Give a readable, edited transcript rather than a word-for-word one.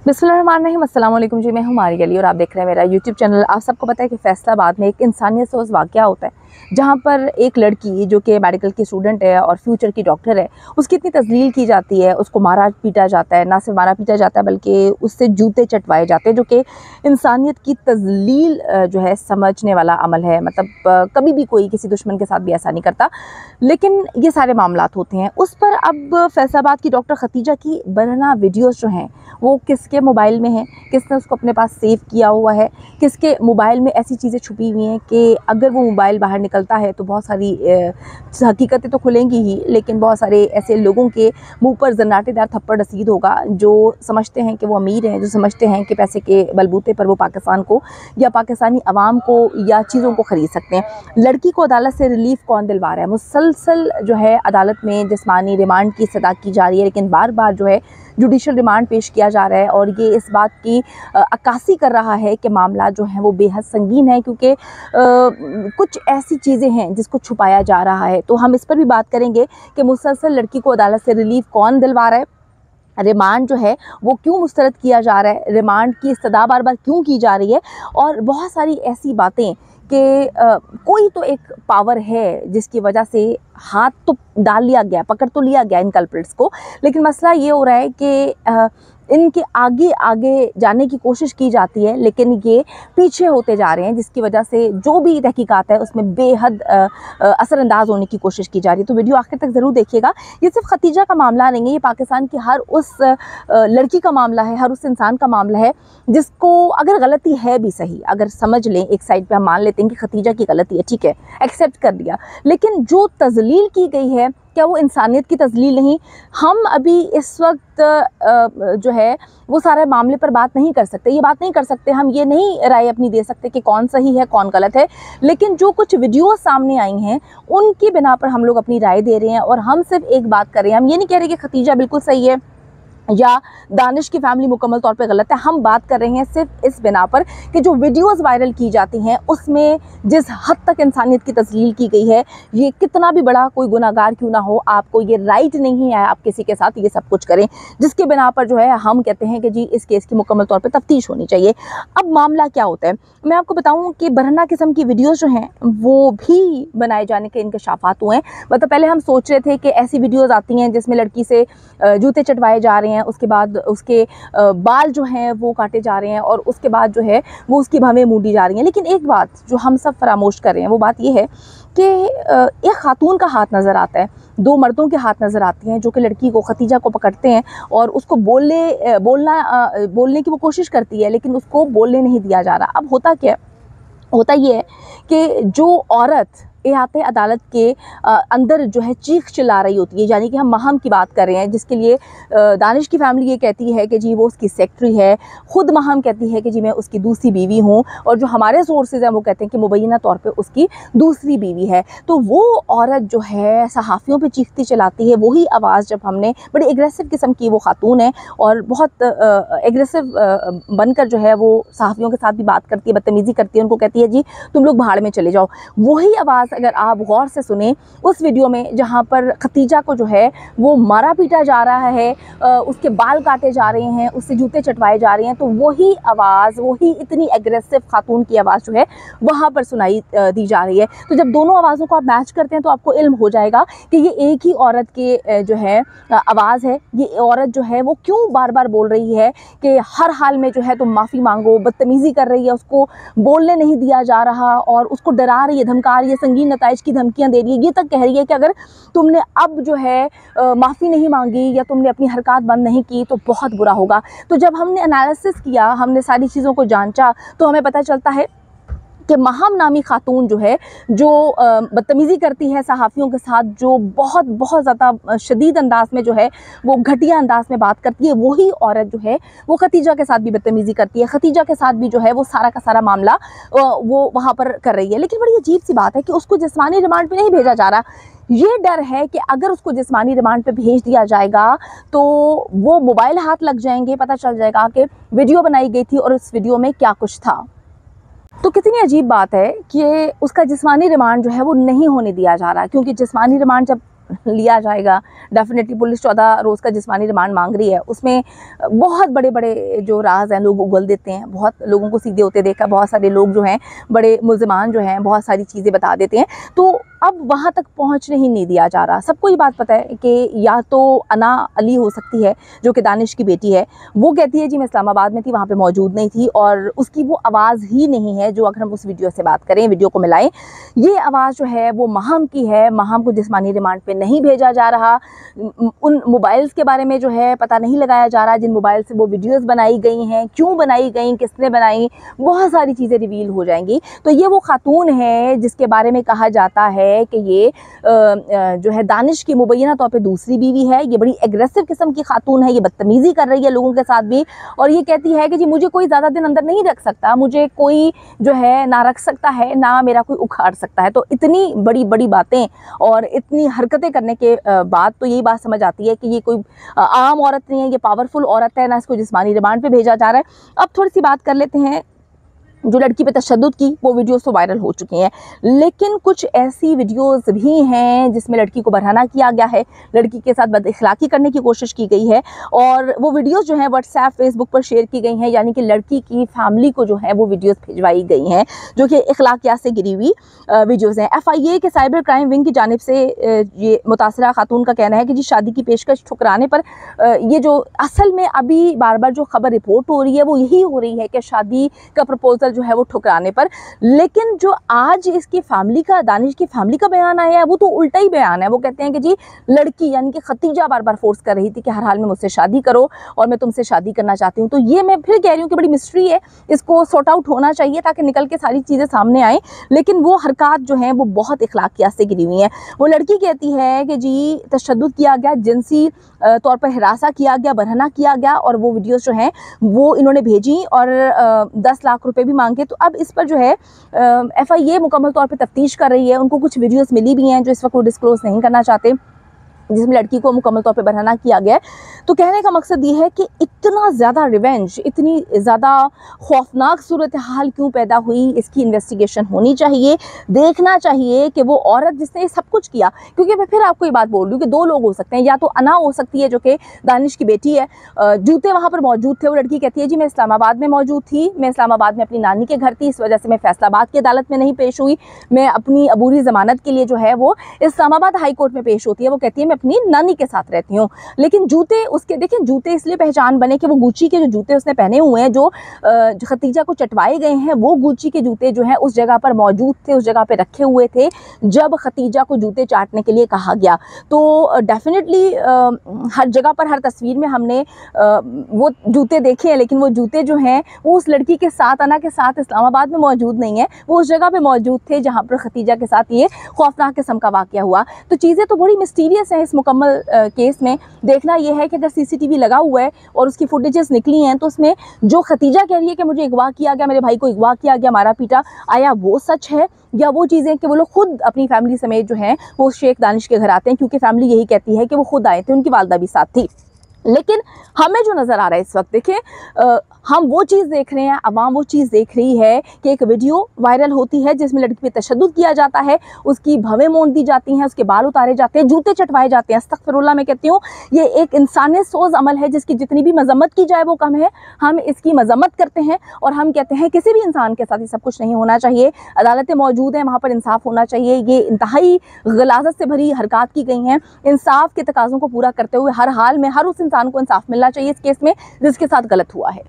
बिस्मिल्लाहिर्रहमानिर्रहीम। अस्सलाम वालेकुम जी, मैं हूँ मारी अली और आप देख रहे हैं मेरा यूट्यूब चैनल। आप सबको पता है कि फैसलाबाद में एक इंसानियत सोज वाक़या होता है जहाँ पर एक लड़की जो कि मेडिकल की स्टूडेंट है और फ्यूचर की डॉक्टर है, उसकी इतनी तज़लील की जाती है, उसको मारा पीटा जाता है। ना सिर्फ मारा पीटा जाता है बल्कि उससे जूते चटवाए जाते हैं, जो कि इंसानियत की तज़लील जो है समझने वाला अमल है। मतलब कभी भी कोई किसी दुश्मन के साथ भी ऐसा नहीं करता, लेकिन ये सारे मामलात होते हैं। उस पर अब फैसलाबाद की डॉक्टर खतीजा की बरहना वीडियोज़ जो हैं वो किसके मोबाइल में है, किसने उसको अपने पास सेव किया हुआ है, किसके मोबाइल में ऐसी चीज़ें छुपी हुई हैं कि अगर वो मोबाइल बाहर निकलता है तो बहुत सारी हकीकतें तो खुलेंगी ही, लेकिन बहुत सारे ऐसे लोगों के मुंह पर जन्नाटेदार थप्पड़ रसीद होगा जो समझते हैं कि वो अमीर हैं, जो समझते हैं कि पैसे के बलबूते पर वो पाकिस्तान को या पाकिस्तानी अवाम को या चीज़ों को ख़रीद सकते हैं। लड़की को अदालत से रिलीफ़ कौन दिलवा रहा है? मुसलसल जो है अदालत में जिस्मानी रिमांड की सदा की जा रही है, लेकिन बार बार जो है जुडिशल रिमांड पेश किया जा रहा है और ये इस बात की अक्कासी कर रहा है कि मामला जो है वो बेहद संगीन है, क्योंकि कुछ ऐसी चीज़ें हैं जिसको छुपाया जा रहा है। तो हम इस पर भी बात करेंगे कि मुसलसल लड़की को अदालत से रिलीफ़ कौन दिलवा रहा है, रिमांड जो है वो क्यों मुस्तरद किया जा रहा है, रिमांड की इस्तदा बार बार क्यों की जा रही है, और बहुत सारी ऐसी बातें कि कोई तो एक पावर है जिसकी वजह से हाथ तो डाल लिया गया, पकड़ तो लिया गया इन कल्प्रिट्स को, लेकिन मसला ये हो रहा है कि इनके आगे आगे जाने की कोशिश की जाती है, लेकिन ये पीछे होते जा रहे हैं, जिसकी वजह से जो भी तहकीकात है उसमें बेहद असरअंदाज होने की कोशिश की जा रही है। तो वीडियो आखिर तक ज़रूर देखिएगा। ये सिर्फ खतीजा का मामला नहीं है, ये पाकिस्तान की हर उस लड़की का मामला है, हर उस इंसान का मामला है जिसको अगर गलती है भी सही, अगर समझ लें एक साइड पे हम मान लेते हैं कि खतीजा की गलती है, ठीक है, एक्सेप्ट कर लिया, लेकिन जो तज़लील की गई है क्या वो इंसानियत की तज़लील नहीं? हम अभी इस वक्त जो है वो सारे मामले पर बात नहीं कर सकते, ये बात नहीं कर सकते, हम ये नहीं राय अपनी दे सकते कि कौन सही है कौन गलत है, लेकिन जो कुछ वीडियोस सामने आई हैं उनकी बिना पर हम लोग अपनी राय दे रहे हैं। और हम सिर्फ एक बात कर रहे हैं, हम ये नहीं कह रहे कि खतीजा बिल्कुल सही है या दानिश की फैमिली मुकम्मल तौर पे गलत है। हम बात कर रहे हैं सिर्फ इस बिना पर कि जो वीडियोस वायरल की जाती हैं उसमें जिस हद तक इंसानियत की तस्लील की गई है, ये कितना भी बड़ा कोई गुनाहगार क्यों ना हो, आपको ये राइट नहीं है आप किसी के साथ ये सब कुछ करें, जिसके बिना पर जो है हम कहते हैं कि जी इस केस की मुकम्मल तौर पर तफ्तीश होनी चाहिए। अब मामला क्या होता है, मैं आपको बताऊँ कि बरहना किस्म की वीडियोज़ जो हैं वो भी बनाए जाने के इंकशाफात हुए हैं। मतलब पहले हम सोच रहे थे कि ऐसी वीडियोज़ आती हैं जिसमें लड़की से जूते चटवाए जा रहे हैं, उसके बाद उसके बाल जो हैं वो काटे जा रहे हैं और उसके बाद जो है वो उसकी भवें मूंदी जा रही हैं। लेकिन एक बात जो हम सब फरामोश कर रहे हैं वो बात ये है कि एक खातून का हाथ नज़र आता है, दो मर्दों के हाथ नज़र आती हैं जो कि लड़की को खतीजा को पकड़ते हैं और उसको बोलने की वो कोशिश करती है, लेकिन उसको बोलने नहीं दिया जा रहा। अब होता क्या है, होता ये है कि जो औरत एहाते अदालत के अंदर जो है चीख चिल्ला रही होती है, यानी कि हम महम की बात कर रहे हैं जिसके लिए दानिश की फैमिली ये कहती है कि जी वो उसकी सेक्रेटरी है, ख़ुद महम कहती है कि जी मैं उसकी दूसरी बीवी हूँ, और जो हमारे सोर्सेज हैं वो कहते हैं कि मुबैना तौर पे उसकी दूसरी बीवी है। तो वो औरत जो है सहाफ़ियों पे चीखती चलाती है, वही आवाज़ जब हमने, बड़ी एग्रेसिव किस्म की वो खातून है और बहुत एग्रेसिव बनकर जो है वो सहाफ़ियों के साथ भी बात करती है, बदतमीज़ी करती है, उनको कहती है जी तुम लोग भाड़ में चले जाओ। वही आवाज़ अगर आप गौर से सुने उस वीडियो में जहाँ पर खतीजा को जो है वो मारा पीटा जा रहा है, उसके बाल काटे जा रहे हैं, उससे जूते चटवाए जा रहे हैं, तो वही आवाज़, वही इतनी एग्रेसिव खातून की आवाज़ जो है वहाँ पर सुनाई दी जा रही है। तो जब दोनों आवाज़ों को आप मैच करते हैं तो आपको इल्म हो जाएगा कि ये एक ही औरत के जो है आवाज़ है। ये औरत जो है वो क्यों बार बार बोल रही है कि हर हाल में जो है तुम माफ़ी मांगो, बदतमीज़ी कर रही है, उसको बोलने नहीं दिया जा रहा और उसको डरा रही है, धमका रही है, संगीन नताइज की धमकियां दे रही है, ये तक कह रही है कि अगर तुमने अब जो है माफ़ी नहीं मांगी या तुमने अपनी हरकत बंद नहीं की तो बहुत बुरा होगा। तो जब हमने एनालिसिस किया, हमने सारी चीज़ों को जांचा, तो हमें पता चलता है कि महम नामी खातून जो है, जो बदतमीज़ी करती है सहाफ़ियों के साथ, जो बहुत बहुत ज़्यादा शदीद अंदाज में जो है वो घटिया अंदाज में बात करती है, वही औरत जो है वो खतीजा के साथ भी बदतमीज़ी करती है, खतीजा के साथ भी जो है वो सारा का सारा मामला वो वहाँ पर कर रही है। लेकिन बड़ी अजीब सी बात है कि उसको जिस्मानी रिमांड पे नहीं भेजा जा रहा। ये डर है कि अगर उसको जिस्मानी रिमांड पे भेज दिया जाएगा तो वो मोबाइल हाथ लग जाएंगे, पता चल जाएगा कि वीडियो बनाई गई थी और उस वीडियो में क्या कुछ था। तो कितनी अजीब बात है कि उसका जिस्मानी रिमांड जो है वो नहीं होने दिया जा रहा, क्योंकि जिस्मानी रिमांड जब लिया जाएगा। डेफिनेटली पुलिस 14 रोज़ का जिस्मानी रिमांड मांग रही है। उसमें बहुत बड़े बड़े जो राज हैं लोग उगल देते हैं, बहुत लोगों को सीधे होते देखा, बहुत सारे लोग जो हैं बड़े मुल्ज़िमान जो हैं बहुत सारी चीज़ें बता देते हैं। तो अब वहाँ तक पहुँचने ही नहीं दिया जा रहा। सबको ये बात पता है कि या तो अना अली हो सकती है जो कि दानिश की बेटी है, वो कहती है जी मैं इस्लामाबाद में थी, वहाँ पे मौजूद नहीं थी, और उसकी वो आवाज़ ही नहीं है जो अगर हम उस वीडियो से बात करें, वीडियो को मिलाएं, ये आवाज़ जो है वो महम की है। महम को जिस्मानी रिमांड पे नहीं भेजा जा रहा। उन मोबाइल्स के बारे में जो है पता नहीं लगाया जा रहा जिन मोबाइल से वो वीडियोज़ बनाई गई हैं, क्यों बनाई गई, किसने बनाई, बहुत सारी चीज़ें रिवील हो जाएंगी। तो ये वो खातून है जिसके बारे में कहा जाता है कि ये जो है दानिश की मुबैना तौर पे दूसरी बीवी है। ये बड़ी एग्रेसिव किस्म की खातून है, ये बदतमीज़ी कर रही है लोगों के साथ भी, और ये कहती है कि जी मुझे कोई ज़्यादा दिन अंदर नहीं रख सकता, मुझे कोई जो है ना रख सकता है ना मेरा कोई उखाड़ सकता है। तो इतनी बड़ी बड़ी बातें और इतनी हरकतें करने के बाद तो यही बात समझ आती है कि ये कोई आम औरत नहीं है, ये पावरफुल औरत है, ना इसको जिस्मानी रिमांड पे भेजा जा रहा है। अब थोड़ी सी बात कर लेते हैं जो लड़की पे तशद्दुद की, वो वीडियोस तो वायरल हो चुकी हैं, लेकिन कुछ ऐसी वीडियोस भी हैं जिसमें लड़की को बरहना किया गया है, लड़की के साथ बदअखलाकी करने की कोशिश की गई है, और वो वीडियोस जो हैं व्हाट्सएप फेसबुक पर शेयर की गई हैं, यानी कि लड़की की फैमिली को जो है वो वीडियोस भिजवाई गई हैं जो कि अखलाकियात से गिरी हुई वीडियोज़ हैं। FIA के साइबर क्राइम विंग की जानिब से ये मुतासरा खातून का कहना है कि जी शादी की पेशकश ठुकराने पर ये जो असल में अभी बार बार जो खबर रिपोर्ट हो रही है वो यही हो रही है कि शादी का प्रपोजल जो है वो ठुकराने पर, लेकिन जो आज इसकी फैमिली का, दानिश की फैमिली का बयान आया है वो तो उल्टा ही बयान है। वो कहते हैं कि जी लड़की यानी कि खतीजा बार बार फोर्स कर रही थी कि हर हाल में मुझसे शादी करो और मैं तुमसे शादी करना चाहती हूँ। तो ये मैं फिर कह रही हूँ कि बड़ी मिस्ट्री है, इसको सॉर्ट आउट होना चाहिए ताकि निकल के सारी चीज़ें सामने आएँ, लेकिन वो हरकत जो हैं वो बहुत इखलाकियात से गिरी हुई हैं। वो लड़की कहती है कि जी तशद्दुद किया गया, जिनसी तौर पर हिरासा किया गया, बरहना किया गया, और वो वीडियोस जो हैं वो इन्होंने भेजी और 10 लाख रुपए भी मांगे। तो अब इस पर जो है FIA मुकम्मल तौर पे तफ्तीश कर रही है। उनको कुछ वीडियोस मिली भी हैं जो इस वक्त वो डिस्क्लोज नहीं करना चाहते, जिसमें लड़की को मुकम्मल तौर पे बरहना किया गया है। तो कहने का मकसद ये है कि इतना ज़्यादा रिवेंज, इतनी ज़्यादा खौफनाक सूरत हाल क्यों पैदा हुई, इसकी इन्वेस्टिगेशन होनी चाहिए। देखना चाहिए कि वो औरत जिसने सब कुछ किया, क्योंकि मैं फिर आपको ये बात बोल रही हूँ कि दो लोग हो सकते हैं, या तो अना हो सकती है जो कि दानिश की बेटी है, जूते वहाँ पर मौजूद थे, वो लड़की कहती है जी मैं इस्लामाबाद में मौजूद थी, मैं इस्लामाबाद में अपनी नानी के घर थी, इस वजह से मैं फैसलाबाद की अदालत में नहीं पेश हुई, मैं अपनी अबूरी ज़मानत के लिए जो है वो इस्लामाबाद हाई कोर्ट में पेश होती है। वो कहती है मैं अपनी नानी के साथ रहती हूँ। लेकिन जूते उसके, देखें जूते इसलिए पहचान बने कि वो गुच्ची के जो जूते उसने पहने हुए हैं, जो खतीजा को चटवाए गए हैं, वो गुच्ची के जूते जो हैं उस जगह पर मौजूद थे, उस जगह पे रखे हुए थे जब खतीजा को जूते चाटने के लिए कहा गया। तो डेफिनेटली हर जगह पर, हर तस्वीर में हमने वो जूते देखे हैं, लेकिन वो जूते जो हैं वो उस लड़की के साथ, अना के साथ इस्लामाबाद में मौजूद नहीं है, वो उस जगह पे मौजूद थे जहाँ पर खतीजा के साथ ये खौफनाक किस्म का वाक़या हुआ। तो चीज़ें तो बड़ी मिस्टीरियस हैं इस मुकम्मल केस में। देखना यह है कि अगर CCTV लगा हुआ है और उसकी फुटेजेस निकली हैं तो उसमें जो खतीजा कह रही है कि मुझे अगवा किया गया, मेरे भाई को अगवा किया गया, मारा पीटा, आया वो सच है, या वो चीज़ें कि वो लोग खुद अपनी फैमिली समेत जो हैं वो शेख दानिश के घर आते हैं, क्योंकि फैमिली यही कहती है कि वो खुद आए थे, उनकी वालदा भी साथ थी। लेकिन हमें जो नज़र आ रहा है इस वक्त, देखें हम वो चीज़ देख रहे हैं, अवाम वो चीज़ देख रही है कि एक वीडियो वायरल होती है जिसमें लड़की पे तशद्दुद किया जाता है, उसकी भवें मोड़ दी जाती हैं, उसके बाल उतारे जाते हैं, जूते चटवाए जाते हैं। अस्तगफिरुल्लाह, मैं कहती हूँ ये एक इंसानियत सोज़ अमल है जिसकी जितनी भी मजम्मत की जाए वो कम है। हम इसकी मजम्मत करते हैं और हम कहते हैं किसी भी इंसान के साथ ये सब कुछ नहीं होना चाहिए। अदालतें मौजूद हैं, वहाँ पर इंसाफ होना चाहिए। ये इंतहाई गलाजत से भरी हरकत की गई हैं। इंसाफ के तकाज़ों को पूरा करते हुए हर हाल में हर उस इंसान को इंसाफ मिलना चाहिए इस केस में जिसके साथ गलत हुआ है।